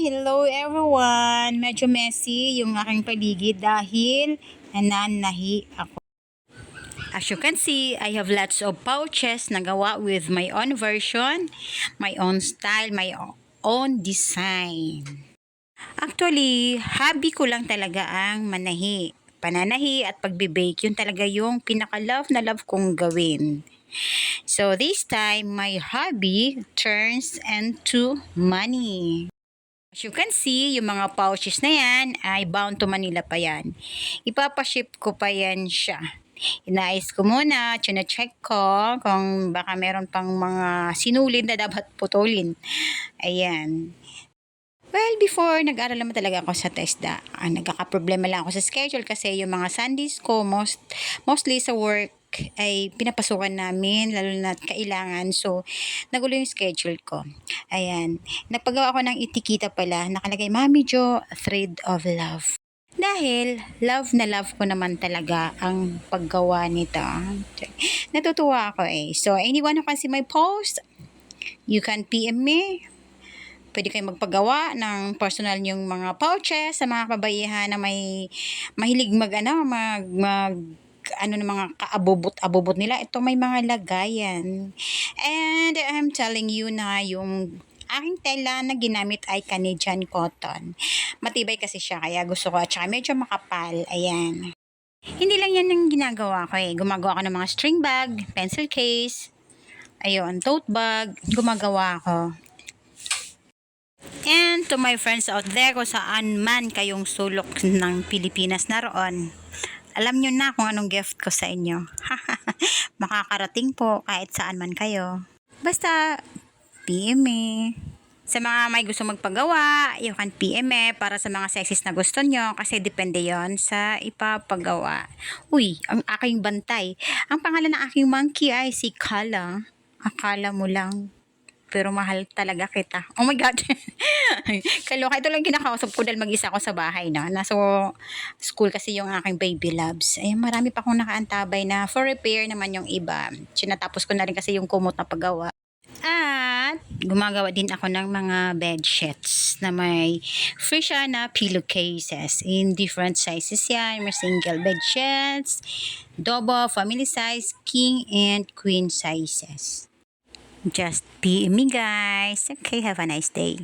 Hello everyone! Medyo messy yung aking paligid dahil nananahi ako. As you can see, I have lots of pouches na gawa with my own version, my own style, my own design. Actually, hobby ko lang talaga ang manahi. Pananahi at pagbe-bake, yun talaga yung pinaka-love na love kong gawin. So this time, my hobby turns into money. As you can see, yung mga pouches na yan ay bound to Manila pa yan. Ipapaship ko pa yan siya. Inaayos ko muna, check ko kung baka meron pang mga sinulid na dapat putulin. Ayan. Well, before, nag-aral naman talaga ako sa TESDA. Nagkakaproblema lang ako sa schedule kasi yung mga Sundays ko, mostly sa work, ay pinapasukan namin, lalo na kailangan. So, nagulo yung schedule ko. Ayan. Nagpagawa ako ng itikita pala, nakalagay, Mami Jo, Thread of Love. Dahil, love na love ko naman talaga ang paggawa nito. Natutuwa ako eh. So, anyone who can see my post, you can PM me. Pwede kayo magpagawa ng personal yung mga pouches sa mga kabaihan na may mahilig ng mga kaabubot-abubot nila. Ito may mga lagayan. And I'm telling you na yung aking tela na ginamit ay Canadian cotton. Matibay kasi siya kaya gusto ko at saka medyo makapal. Ayan. Hindi lang yan yung ginagawa ko eh. Gumagawa ko ng mga string bag, pencil case, ayun, tote bag, gumagawa ko. And to my friends out there, kung saan man kayong sulok ng Pilipinas naroon, alam nyo na kung anong gift ko sa inyo. Makakarating po kahit saan man kayo. Basta, PM me. Sa mga may gusto magpagawa, you can PM me para sa mga sizes na gusto nyo kasi depende yon sa ipapagawa. Uy, ang aking bantay. Ang pangalan ng aking monkey ay si Kala. Akala mo lang. Pero mahal talaga kita. Oh my God. Kaloka. Ito lang kinakausap ko dahil mag-isa ako sa bahay na. Nasa school kasi yung aking baby loves. Ay, marami pa akong nakaantabay na for repair naman yung iba. Sinatapos ko na rin kasi yung kumot na paggawa. At gumagawa din ako ng mga bed sheets na may free siya na pillowcases in different sizes yan. May single bed sheets, double, family size, king, and queen sizes. Just PM me guys. Okay, have a nice day.